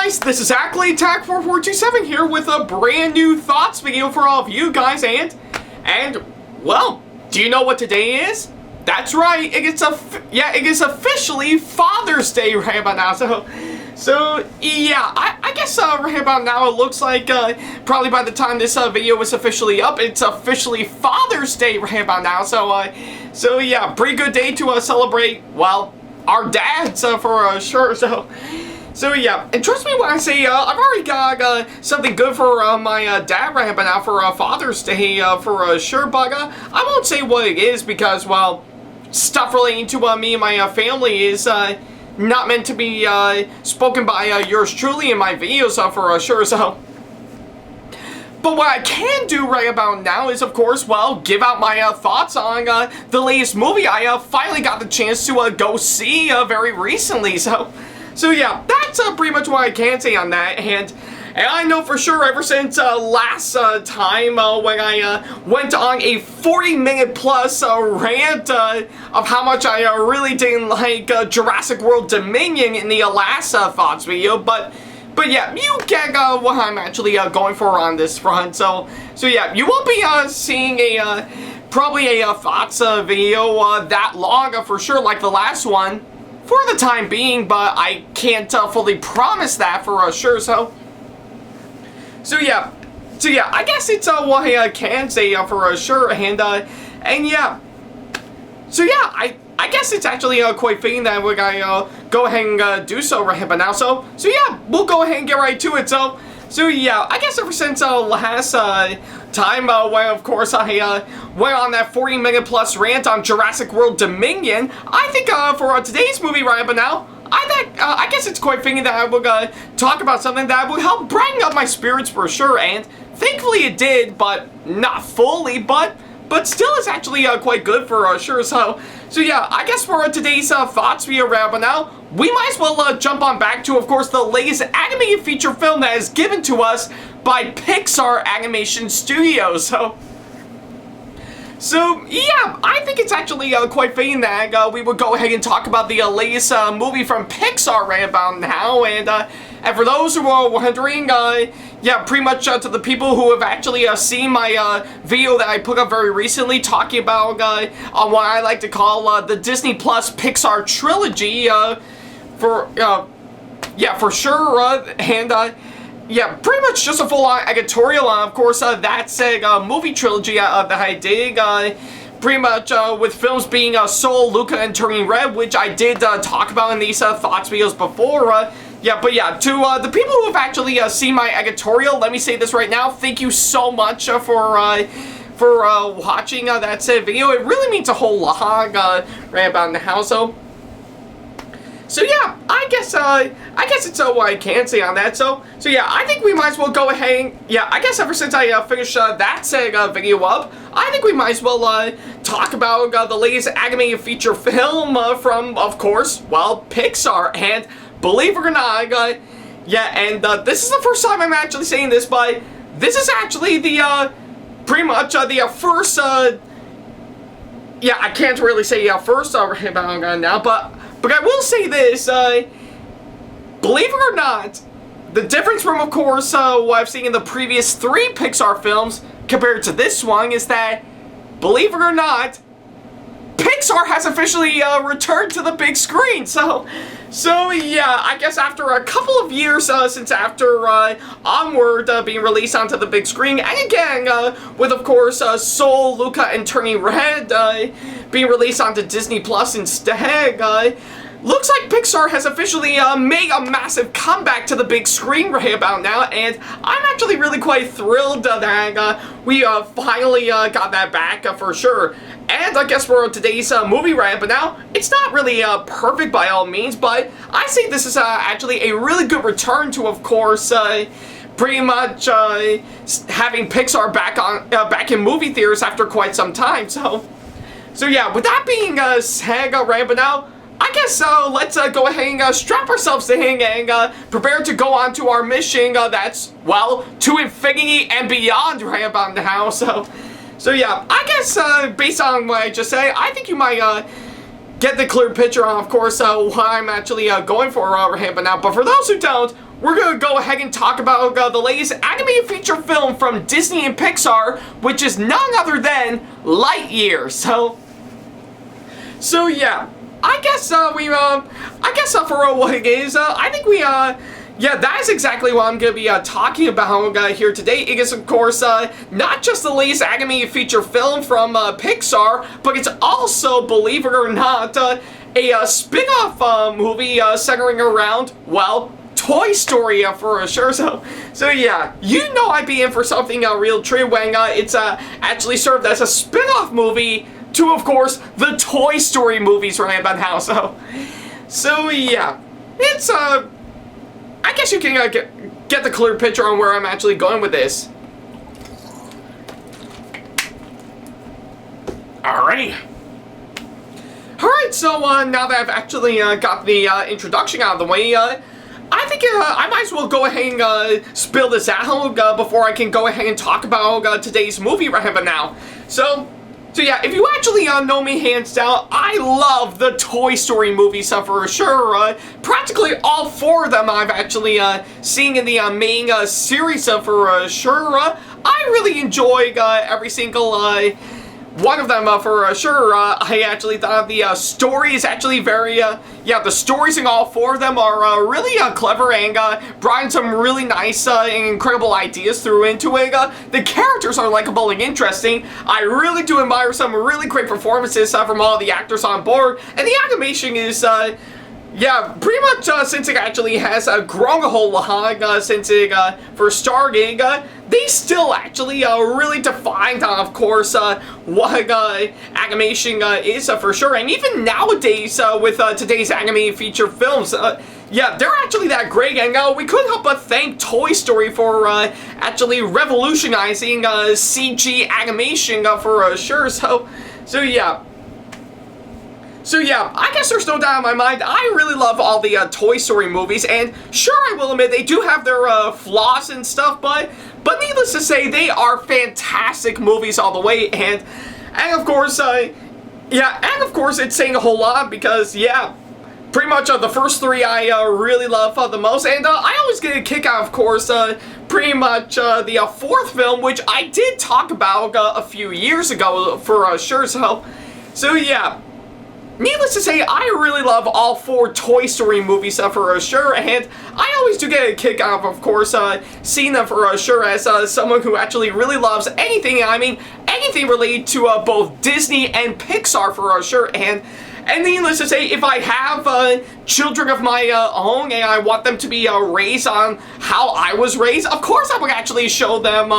guys, this is Ackleyattack4427 here with a brand new thoughts video for all of you guys, and well, do you know what today is? That's right, it is officially Father's Day right about now, so yeah, I guess right about now it looks like probably by the time this video is officially up, it's officially Father's Day right about now, so yeah, pretty good day to celebrate, well, our dads for sure, So yeah, and trust me when I say I've already got something good for my dad right now for Father's Day for sure, but I won't say what it is because, well, stuff relating to me and my family is not meant to be spoken by yours truly in my videos for sure, so. But what I can do right about now is, of course, well, give out my thoughts on the latest movie I finally got the chance to go see very recently, So yeah, that's pretty much what I can say on that, and I know for sure ever since last time when I went on a 40-minute plus rant of how much I really didn't like Jurassic World Dominion in the last thoughts video, but yeah, you get what I'm actually going for on this front, so yeah, you won't be seeing a probably a thoughts video that long for sure like the last one, for the time being, but I can't fully promise that for sure, so yeah, I guess it's what I can say for sure, and yeah, so yeah, I guess it's actually quite fitting that we're gonna go ahead and do so right about now, so yeah, we'll go ahead and get right to it, so yeah, I guess ever since last time when of course I went on that 40-minute plus rant on Jurassic World Dominion, I think for today's movie right about now, I guess it's quite fitting that I would talk about something that would help brighten up my spirits for sure, and thankfully it did, but not fully, but still it's actually quite good for sure, so yeah, I guess for today's thoughts video right about now, we might as well jump on back to, of course, the latest animated feature film that is given to us by Pixar Animation Studios, so yeah, I think it's actually quite fitting that we would go ahead and talk about the latest movie from Pixar right about now, and for those who are wondering, yeah, pretty much to the people who have actually seen my video that I put up very recently talking about on what I like to call the Disney Plus Pixar trilogy, yeah, for sure, and yeah, pretty much just a full-on editorial on, of course, that said movie trilogy that I did, pretty much with films being Soul, Luca, and Turning Red, which I did talk about in these thoughts videos before, yeah, but yeah, to the people who have actually seen my editorial, let me say this right now, thank you so much for watching that said video. It really means a whole lot right about now, so yeah, I guess it's what I can say on that. So yeah, I think we might as well go ahead and, yeah, I guess ever since I finished that said video up, I think we might as well talk about the latest animated feature film from, of course, well, Pixar. And believe it or not, yeah, and this is the first time I'm actually saying this, but this is actually the pretty much the first yeah, I can't really say first about now, but I will say this, believe it or not, the difference from, of course, what I've seen in the previous 3 Pixar films compared to this one is that, believe it or not, Pixar has officially returned to the big screen, so yeah, I guess after a couple of years since after Onward being released onto the big screen, and again, with, of course, Soul, Luca, and Turning Red being released onto Disney Plus instead, looks like Pixar has officially made a massive comeback to the big screen right about now, and I'm actually really quite thrilled that we finally got that back for sure. And I guess for today's movie right but now, it's not really perfect by all means, but I say this is actually a really good return to, of course, pretty much having Pixar back in movie theaters after quite some time. So yeah, with that being said right but now, I guess let's go ahead and strap ourselves in and prepare to go on to our mission that's, well, to infinity and beyond right about now. So yeah, I guess based on what I just said, I think you might get the clear picture on, of course, what I'm actually going for right now. But for those who don't, we're going to go ahead and talk about the latest animated feature film from Disney and Pixar, which is none other than Lightyear. So yeah, I guess for what it is, I think yeah, that is exactly what I'm going to be talking about here today. It is, of course, not just the latest animated feature film from Pixar, but it's also, believe it or not, a spin-off movie centering around, well, Toy Story for sure. So yeah, you know I'd be in for something real true when it's actually served as a spin-off movie to, of course, the Toy Story movies right about now. So yeah, it's I guess you can get the clear picture on where I'm actually going with this. Alrighty. Alright, so now that I've actually got the introduction out of the way, I think I might as well go ahead and spill this out before I can go ahead and talk about today's movie right about now. So yeah, if you actually know me hands down, I love the Toy Story movies for sure. Practically all 4 of them I've actually seen in the main series for sure. I really enjoy every single one of them for sure. I actually thought the story is actually very, yeah, the stories in all 4 of them are really clever and brought in some really nice and incredible ideas through into it. The characters are likable and interesting. I really do admire some really great performances from all the actors on board, and the animation is, yeah, pretty much since it actually has grown a whole lot since it first started, they still actually really defined, of course, what animation is for sure. And even nowadays, with today's animated feature films, yeah, they're actually that great. And we couldn't help but thank Toy Story for actually revolutionizing CG animation for sure. So yeah. So yeah, I guess there's no doubt in my mind, I really love all the Toy Story movies, and sure, I will admit, they do have their flaws and stuff, but needless to say, they are fantastic movies all the way, and of course, yeah, and of course, it's saying a whole lot, because, yeah, pretty much the first 3 I really love the most, and I always get a kick out, of course, pretty much the 4th film, which I did talk about a few years ago for sure, so yeah. Needless to say, I really love all 4 Toy Story movies for sure, and I always do get a kick out of course, seeing them for sure as someone who actually really loves anything, I mean, anything related to both Disney and Pixar for sure, and needless to say, if I have children of my own and I want them to be raised on how I was raised, of course I would actually show them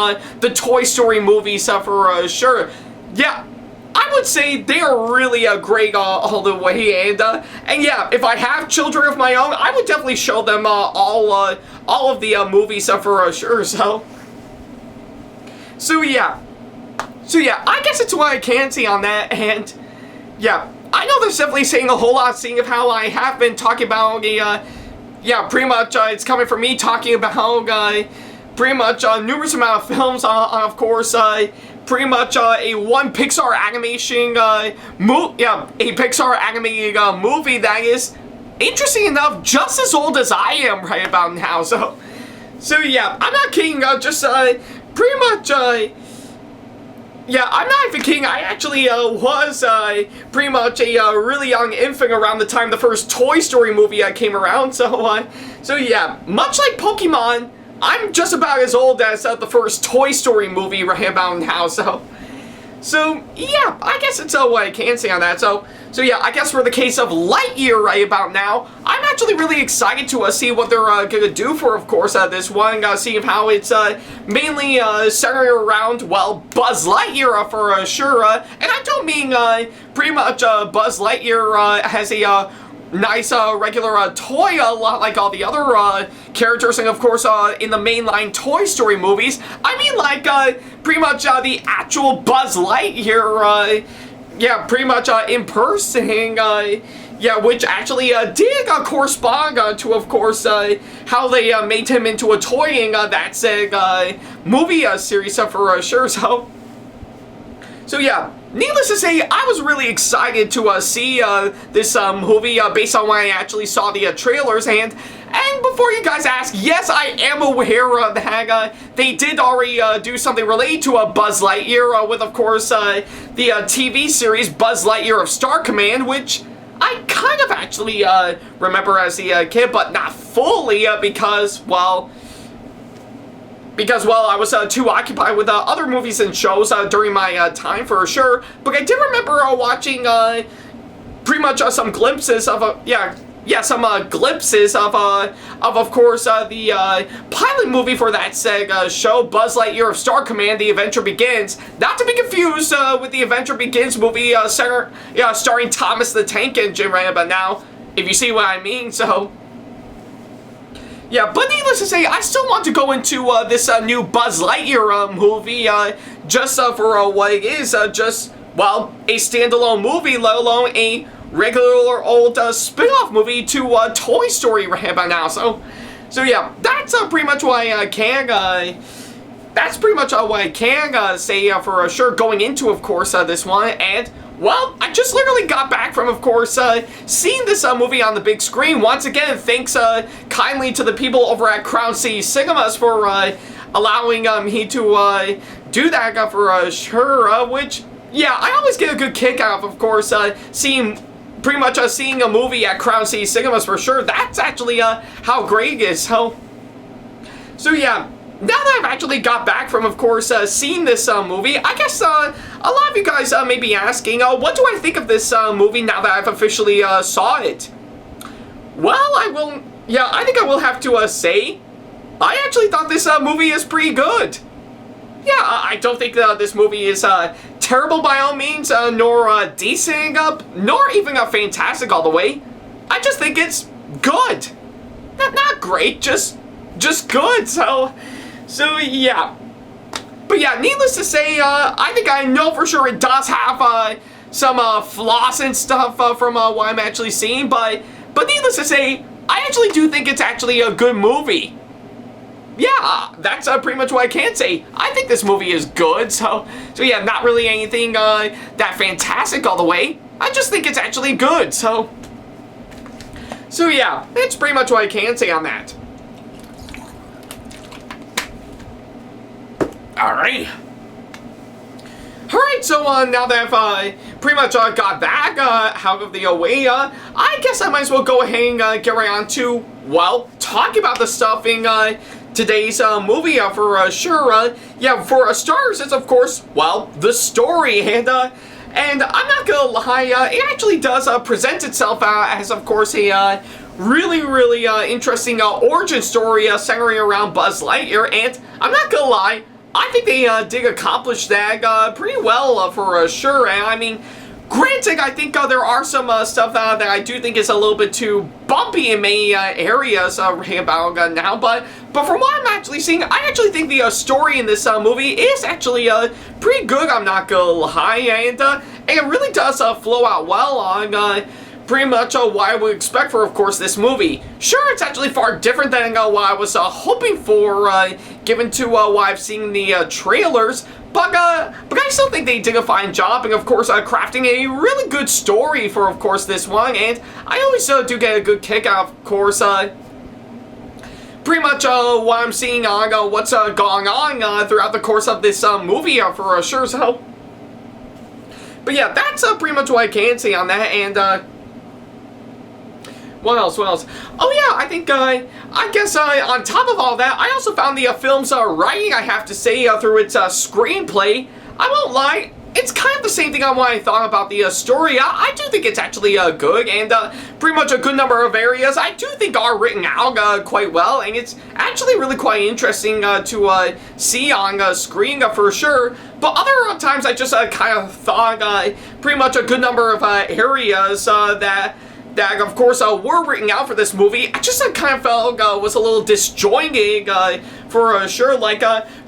the Toy Story movies for sure. Yeah. I would say they are really great all the way, and yeah, if I have children of my own, I would definitely show them all of the movies for sure. So yeah, I guess it's what I can see on that, and yeah, I know there's definitely saying a whole lot, seeing of how I have been talking about yeah, pretty much it's coming from me talking about pretty much numerous amount of films, of course, pretty much a one Pixar animation a Pixar animated movie that is, interesting enough, just as old as I am right about now. So yeah, I'm not kidding. Just pretty much yeah, I'm not even kidding. I actually was pretty much a really young infant around the time the first Toy Story movie came around. So yeah, much like Pokemon, I'm just about as old as the first Toy Story movie right about now, so yeah, I guess it's what I can say on that. So yeah, I guess for the case of Lightyear right about now, I'm actually really excited to see what they're gonna do for, of course, this one, seeing how it's mainly centered around, well, Buzz Lightyear for sure, and I don't mean pretty much Buzz Lightyear has a nice regular toy, a lot like all the other characters, and of course in the mainline Toy Story movies. I mean like pretty much the actual Buzz Lightyear, yeah, pretty much in person, yeah, which actually did correspond to, of course, how they made him into a toy in that said movie series for sure. So yeah, needless to say, I was really excited to see this movie based on when I actually saw the trailers. And before you guys ask, yes, I am aware that they did already do something related to Buzz Lightyear with, of course, the TV series Buzz Lightyear of Star Command, which I kind of actually remember as a kid, but not fully because, well, I was too occupied with other movies and shows during my time, for sure. But I did remember watching pretty much some glimpses of some glimpses of course, the pilot movie for that said show, Buzz Lightyear of Star Command: The Adventure Begins. Not to be confused with the Adventure Begins movie starring Thomas the Tank Engine right about now, if you see what I mean. So yeah, but needless to say, I still want to go into this new Buzz Lightyear movie just for what it is, just, well, a standalone movie, let alone a regular old spin-off movie to Toy Story right about now. So yeah, that's pretty much what I can. That's pretty much what I can say for sure going into, of course, this one. And well, I just literally got back from, of course, seeing this movie on the big screen. Once again, thanks kindly to the people over at Crown City Cinemas for allowing me to do that for sure. Which, yeah, I always get a good kick out of course, seeing a movie at Crown City Cinemas for sure. That's actually how great it is. So yeah. Now that I've actually got back from, of course, seeing this movie, I guess a lot of you guys may be asking, what do I think of this movie now that I've officially saw it? Well, I think I will have to say, I actually thought this movie is pretty good. Yeah, I don't think this movie is terrible by all means, nor decent, nor even fantastic all the way. I just think it's good. Not great, just good. So yeah, but yeah, needless to say, I think I know for sure it does have some flaws and stuff from what I'm actually seeing, but needless to say, I actually do think it's actually a good movie. Yeah, that's pretty much what I can say. I think this movie is good, so yeah, not really anything that fantastic all the way. I just think it's actually good, so yeah, that's pretty much what I can say on that. Alright, so now that I've pretty much got back out of the way, I guess I might as well go ahead and get right on to, well, talk about the stuff in today's movie for sure. Yeah, for starters, it's of course, well, the story, and I'm not gonna lie, it actually does present itself as, of course, a really interesting origin story centering around Buzz Lightyear, and I'm not gonna lie, I think they did accomplish that pretty well for sure. And I mean, granted, I think there are some stuff that I do think is a little bit too bumpy in many areas about now, but from what I'm actually seeing, I actually think the story in this movie is actually pretty good, I'm not gonna lie, and it really does flow out well on pretty much what I would expect for, of course, this movie. Sure, it's actually far different than what I was hoping for, given to what I've seen in the trailers, but I still think they did a fine job in, of course, crafting a really good story for, of course, this one, and I always do get a good kick out, of course, pretty much what I'm seeing on what's going on throughout the course of this movie for sure, so. But yeah, that's pretty much what I can say on that, and what else? Oh yeah, I think, I guess on top of all that, I also found the film's writing, I have to say, through its screenplay. I won't lie, it's kind of the same thing on what I thought about the story. I do think it's actually good, and pretty much a good number of areas I do think are written out quite well, and it's actually really quite interesting to see on screen for sure. But other times I just kind of thought pretty much a good number of areas that of course were written out for this movie, I just kind of felt was a little disjointed for sure. Like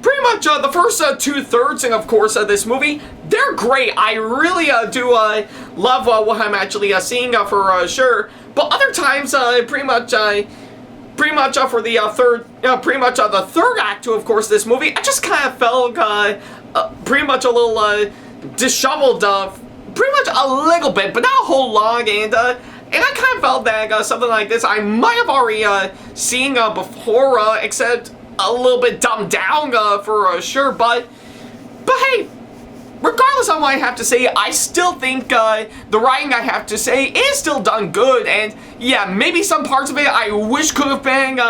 pretty much the first 2/3 and of course this movie, they're great. I really do love what I'm actually seeing for sure. But other times pretty much for the the third act to, of course, this movie, I just kind of felt pretty much a little disheveled pretty much a little bit, but not a whole lot, and I kind of felt that something like this I might have already seen before, except a little bit dumbed down for sure, but hey, regardless of what I have to say, I still think the writing, I have to say, is still done good, and yeah, maybe some parts of it I wish could have been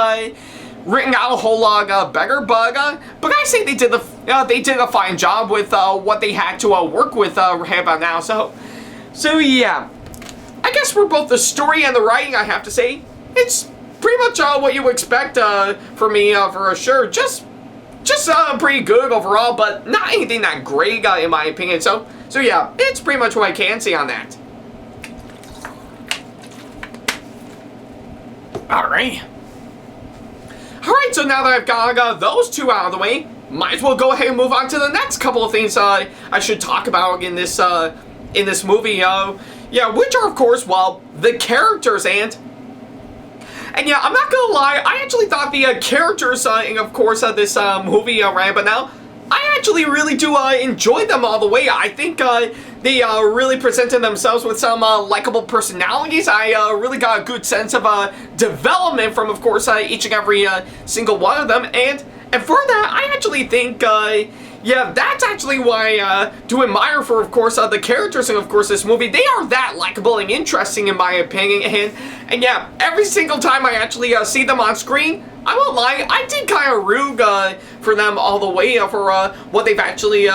written out a whole lot better, but I say they did a fine job with what they had to work with right about now. So yeah, I guess for both the story and the writing, I have to say it's pretty much what you expect for me for sure. Just pretty good overall, but not anything that great in my opinion. So yeah, it's pretty much what I can say on that. Alright, so now that I've got those two out of the way, might as well go ahead and move on to the next couple of things I should talk about in this movie. Yeah, which are, of course, well, the characters, and yeah, I'm not gonna lie, I actually thought the characters in, of course, this movie right but now, I actually really do enjoy them all the way. I think they really presented themselves with some likable personalities. I really got a good sense of development from, of course, each and every single one of them. And for that, I actually think, yeah, that's actually why I do admire for, of course, the characters in, of course, this movie. They are that likable and interesting, in my opinion. And yeah, every single time I actually see them on screen, I won't lie, I did kind of root for them all the way for what they've actually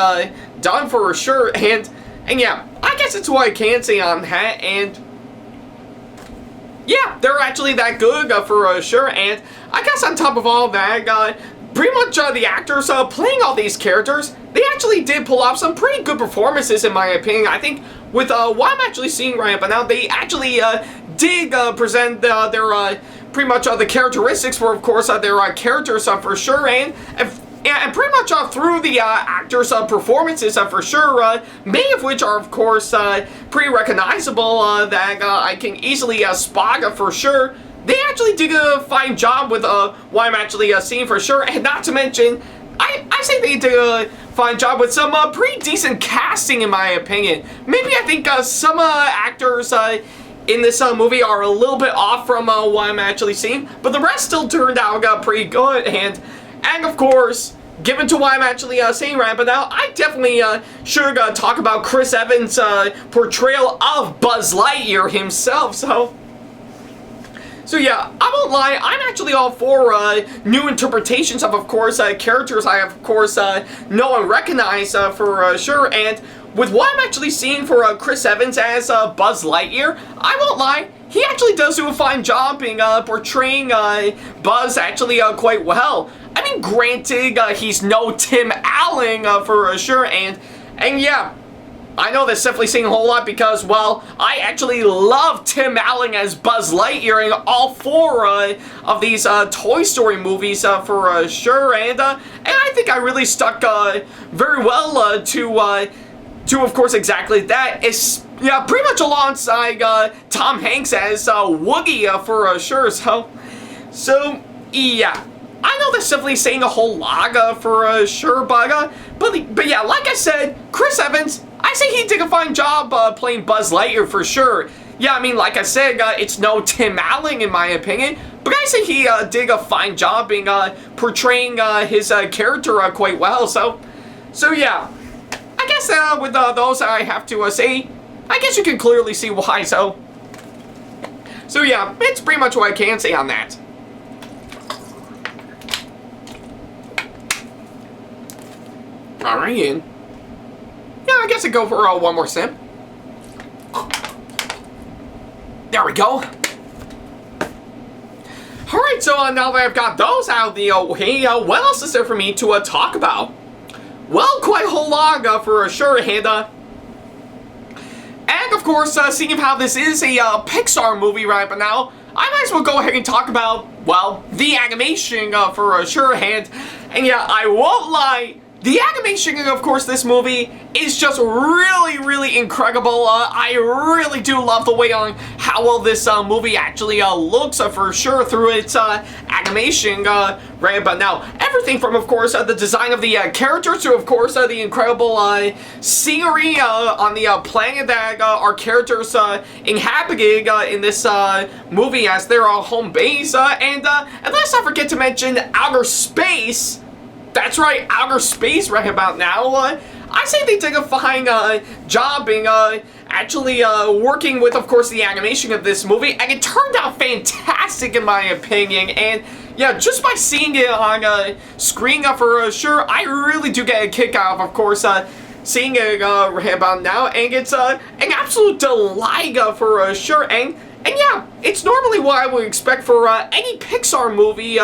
done for sure. And yeah, I guess it's what I can say on that. And yeah, they're actually that good for sure. And I guess on top of all that, pretty much the actors playing all these characters, they actually did pull off some pretty good performances, in my opinion. I think with what I'm actually seeing right now, they actually did present their pretty much the characteristics for, of course, their characters for sure, and pretty much through the actors' performances for sure, many of which are, of course, pretty recognizable, that I can easily spot for sure. They actually did a fine job with what I'm actually seeing for sure, and not to mention, I say they did a fine job with some pretty decent casting, in my opinion. Maybe I think some actors in this movie are a little bit off from what I'm actually seeing, but the rest still turned out pretty good, and of course, given to what I'm actually saying right but now, I definitely should talk about Chris Evans' portrayal of Buzz Lightyear himself. So yeah, I won't lie, I'm actually all for new interpretations of course, characters I, of course, know and recognize for sure, and with what I'm actually seeing for Chris Evans as Buzz Lightyear, I won't lie, he actually does do a fine job in portraying Buzz actually quite well. I mean, granted, he's no Tim Allen for sure, and yeah, I know that's definitely saying a whole lot because, well, I actually love Tim Allen as Buzz Lightyear in all four of these Toy Story movies for sure, and I think I really stuck very well to, of course, exactly that. It's, yeah, pretty much alongside Tom Hanks as Woogie for sure. So yeah, I know that's definitely saying a whole lot for sure, but yeah, like I said, Chris Evans, I say he did a fine job playing Buzz Lightyear for sure. Yeah, I mean, like I said, it's no Tim Allen in my opinion, but I say he did a fine job in portraying his character quite well. So yeah, I guess with those I have to say, I guess you can clearly see why. So yeah, it's pretty much what I can say on that. Alright, yeah, I guess I go for one more sip. There we go. Alright, so now that I've got those out of the way, what else is there for me to talk about? Well, quite a whole lot for sure, and of course, seeing how this is a Pixar movie right but now, I might as well go ahead and talk about, well, the animation for sure, and yeah, I won't lie, The animation, of course, this movie is just really, really incredible. I really do love the way on how well this movie actually looks for sure through its animation right about now. Everything from, of course, the design of the characters to, of course, the incredible scenery on the planet that our characters inhabited in this movie as their home base. And let's not forget to mention outer space. That's right, outer space right about now. I say they did a fine job in actually working with, of course, the animation of this movie, and it turned out fantastic in my opinion. And yeah, just by seeing it on screen for sure, I really do get a kick out of course, seeing it right about now, and it's an absolute delight for sure. And yeah, it's normally what I would expect for any Pixar movie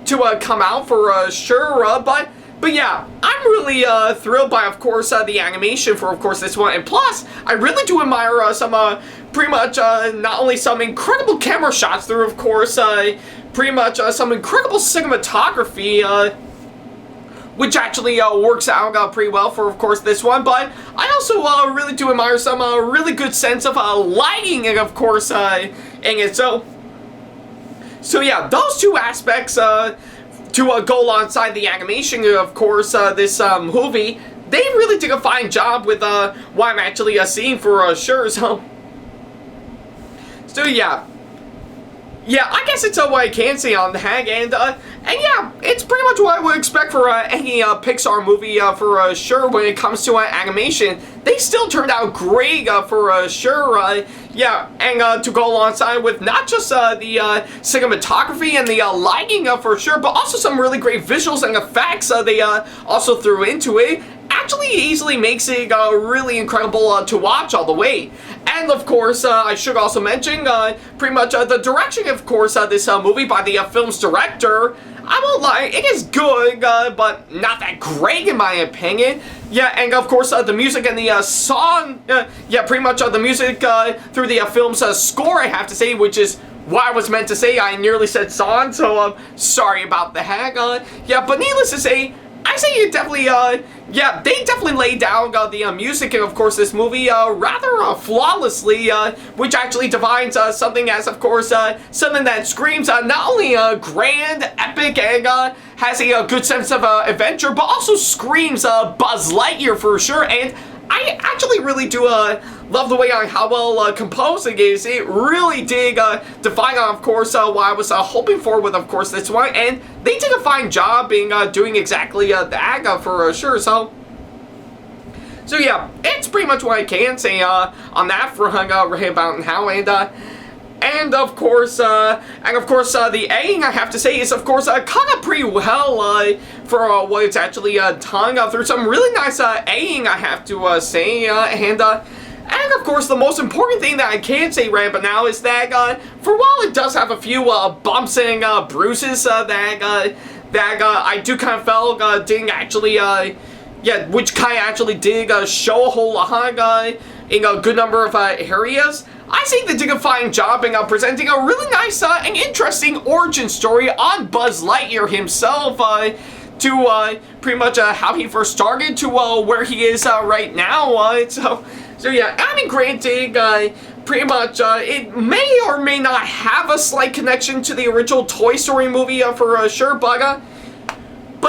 to come out for sure, but yeah, I'm really thrilled by, of course, the animation for, of course, this one. And plus, I really do admire some, pretty much, not only some incredible camera shots through, of course, pretty much some incredible cinematography, which actually works out pretty well for, of course, this one. But I also really do admire some really good sense of lighting, and of course, in it. So yeah, those two aspects to go alongside the animation, of course, this movie, they really did a fine job with what I'm actually seeing for sure. So yeah. Yeah, I guess it's what I can say on that, and yeah, it's pretty much what I would expect for any Pixar movie for sure when it comes to animation. They still turned out great for sure, yeah, and to go alongside with not just the cinematography and the lighting for sure, but also some really great visuals and effects they also threw into it. Actually easily makes it really incredible to watch all the way. And of course, I should also mention pretty much the direction, of course, this movie by the film's director. I won't lie, it is good, but not that great in my opinion. Yeah, and of course, the music and the song, yeah, pretty much the music through the film's score, I have to say, which is what I was meant to say. I nearly said song, so sorry about the hack. Yeah, but needless to say, I say it definitely, yeah, they definitely laid down the music in, of course, this movie rather flawlessly, which actually defines something as, of course, something that screams not only grand, epic, and has a good sense of adventure, but also screams Buzz Lightyear for sure. And I actually really do love the way on how well composed it is. It really did define, of course, what I was hoping for with, of course, this one. And they did a fine job in doing exactly that for sure. So yeah, it's pretty much what I can say on that front right about how. And of course, the editing, I have to say, is, of course, caught up pretty well for what it's actually done through some really nice editing, I have to say, and of course, the most important thing that I can say right about now is that for while it does have a few bumps and bruises that I do kind of felt didn't actually, yeah, which kind of actually did show a whole lot in a good number of areas. I think they did a fine job in presenting a really nice and interesting origin story on Buzz Lightyear himself, to pretty much how he first started to where he is right now. So yeah, I mean, granted, pretty much it may or may not have a slight connection to the original Toy Story movie for sure, but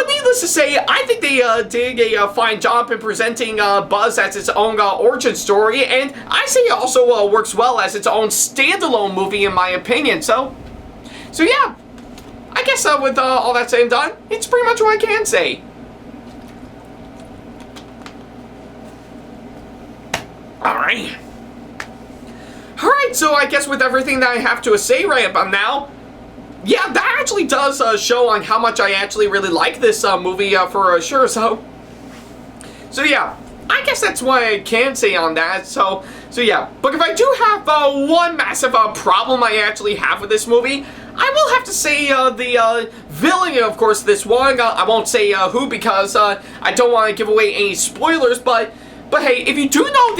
needless to say, I think they did a fine job in presenting Buzz as its own origin story, and I say it also works well as its own standalone movie in my opinion. So yeah, I guess with all that said and done, it's pretty much what I can say. Alright, so I guess with everything that I have to say right about now, yeah, that actually does show on how much I actually really like this movie for sure. So yeah, I guess that's what I can say on that. So yeah, but if I do have one massive problem I actually have with this movie, I will have to say the villain, of course, this one. I won't say who because I don't want to give away any spoilers. But hey, if you do know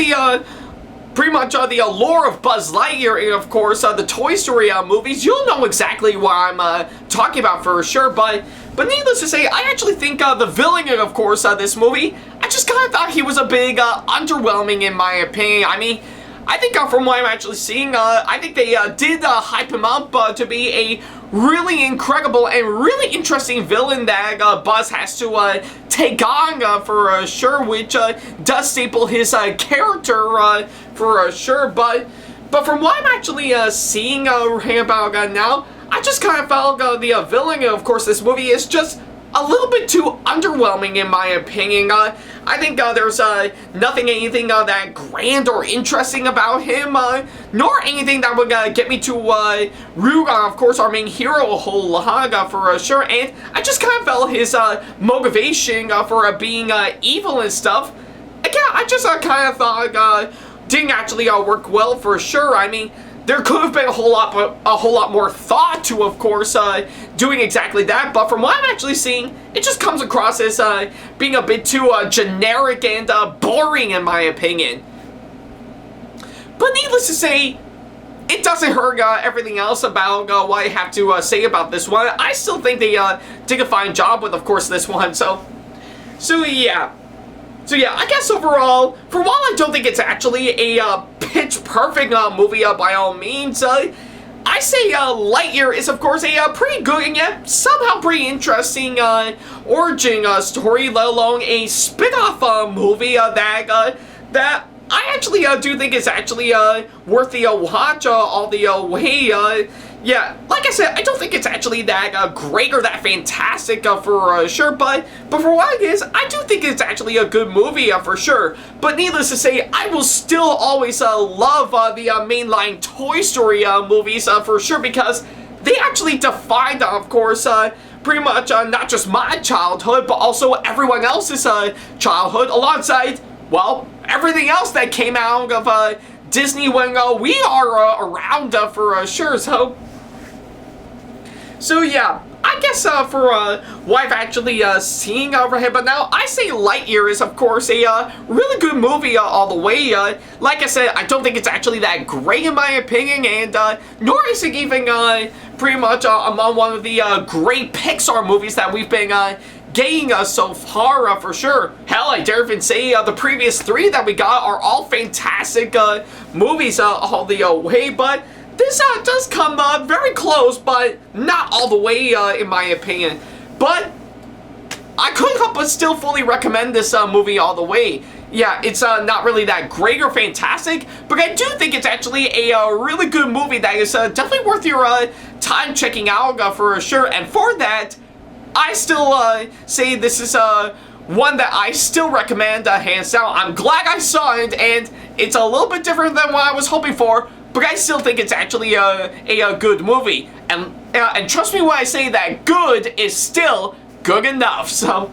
pretty much the allure of Buzz Lightyear and, of course, the Toy Story movies, you'll know exactly what I'm talking about for sure. But needless to say, I actually think the villain, of course, this movie, I just kind of thought he was a big underwhelming in my opinion. I mean, I think from what I'm actually seeing, I think they did hype him up to be a really incredible and really interesting villain that Buzz has to take on for sure, which does staple his character for sure. But from what I'm actually seeing about now, I just kind of felt the villain, of course, this movie is just a little bit too underwhelming in my opinion. I think there's anything that grand or interesting about him, nor anything that would get me to root on, of course, our main hero a whole lot for sure. And I just kind of felt his motivation for being evil and stuff. Again, I just kind of thought didn't actually work well for sure. I mean, there could have been a whole lot more thought to, of course, doing exactly that. But from what I'm actually seeing, it just comes across as being a bit too generic and boring, in my opinion. But needless to say, it doesn't hurt everything else about what I have to say about this one. I still think they did a fine job with, of course, this one. So yeah. So yeah, I guess overall, for while I don't think it's actually a pitch perfect movie by all means, I say Lightyear is, of course, a pretty good and yet somehow pretty interesting origin story, let alone a spin-off movie that I actually do think is actually worth the watch all the way. Yeah, like I said, I don't think it's actually that great or that fantastic for sure, but for what it is, I do think it's actually a good movie for sure. But needless to say, I will still always love the mainline Toy Story movies for sure, because they actually defined, of course, pretty much not just my childhood, but also everyone else's childhood, alongside, well, everything else that came out of Disney when we are around for sure. So yeah, I guess for what I've actually seen over here, but now I say Lightyear is, of course, a really good movie all the way. Like I said, I don't think it's actually that great in my opinion, and nor is it even pretty much among one of the great Pixar movies that we've been getting so far for sure. Hell, I dare even say the previous three that we got are all fantastic movies all the way, but this does come very close, but not all the way in my opinion. But I couldn't help but still fully recommend this movie all the way. Yeah, it's not really that great or fantastic, but I do think it's actually a really good movie that is definitely worth your time checking out for sure. And for that, I still say this is one that I still recommend hands down. I'm glad I saw it, and it's a little bit different than what I was hoping for, but I still think it's actually a good movie. And trust me when I say that good is still good enough. So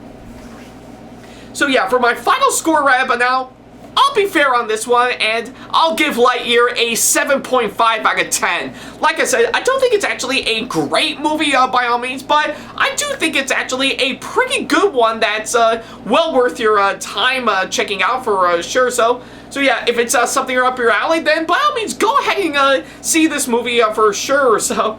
yeah, for my final score wrap now, I'll be fair on this one, and I'll give Lightyear a 7.5 out of 10. Like I said, I don't think it's actually a great movie by all means, but I do think it's actually a pretty good one that's well worth your time checking out for sure. So yeah, if it's something up your alley, then by all means, go ahead and see this movie for sure. So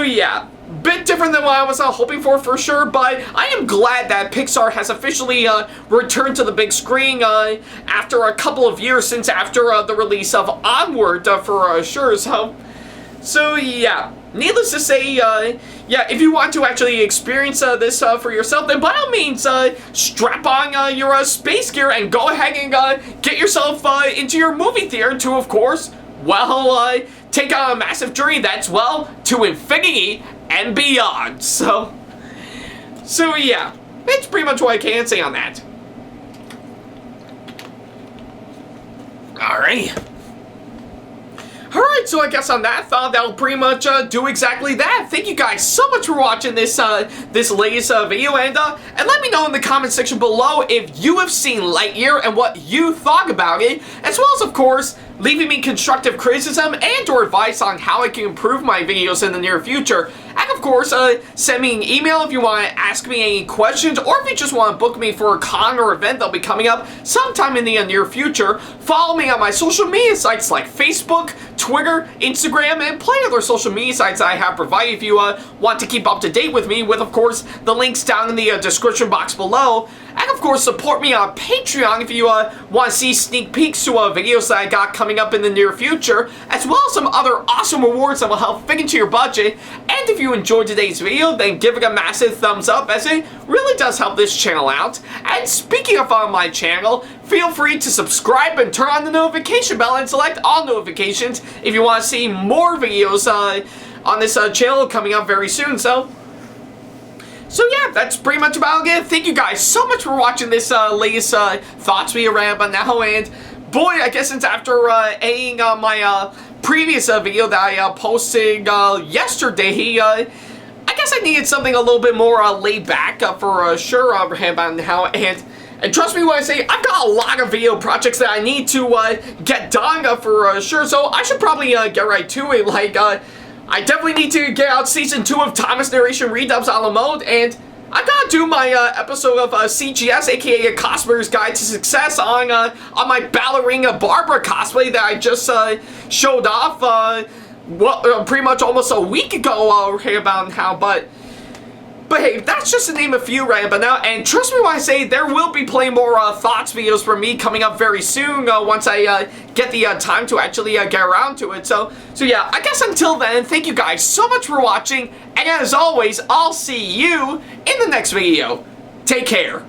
yeah. Bit different than what I was hoping for sure, but I am glad that Pixar has officially returned to the big screen after a couple of years since after the release of Onward for sure. So yeah, needless to say, yeah, if you want to actually experience this for yourself, then by all means, strap on your space gear and go ahead and get yourself into your movie theater to, of course, well, take on a massive journey that's, well, to infinity and beyond. So yeah, that's pretty much what I can say on that. Alright, so I guess on that thought, that'll pretty much do exactly that. Thank you guys so much for watching this this latest video, and let me know in the comment section below if you have seen Lightyear and what you thought about it, as well as, of course, leaving me constructive criticism and or advice on how I can improve my videos in the near future. And of course, send me an email if you want to ask me any questions, or if you just want to book me for a con or event that'll be coming up sometime in the near future. Follow me on my social media sites like Facebook, Twitter, Instagram, and plenty of other social media sites I have provided if you want to keep up to date with me, with of course the links down in the description box below. And of course, support me on Patreon if you want to see sneak peeks to videos that I got coming up in the near future, as well as some other awesome rewards that will help fit into your budget. And if you enjoyed today's video, then give it a massive thumbs up, as it really does help this channel out. And speaking of my channel, feel free to subscribe and turn on the notification bell and select all notifications if you want to see more videos on this channel coming up very soon. So yeah, that's pretty much about it. Thank you guys so much for watching this latest Thoughts video rant on now. And boy, I guess since after ending my previous video that I posted yesterday, I guess I needed something a little bit more laid back for sure about now. And trust me when I say, I've got a lot of video projects that I need to get done for sure. So I should probably get right to it. Like, I definitely need to get out Season 2 of Thomas Narration Redubs a la mode, and I gotta do my episode of CGS, aka A Cosplayer's Guide to Success, on my Ballerina Barbara cosplay that I just showed off, pretty much almost a week ago, about now, but hey, that's just to name a few right about now, and trust me when I say there will be plenty more thoughts videos from me coming up very soon once I get the time to actually get around to it. So yeah, I guess until then, thank you guys so much for watching, and as always, I'll see you in the next video. Take care.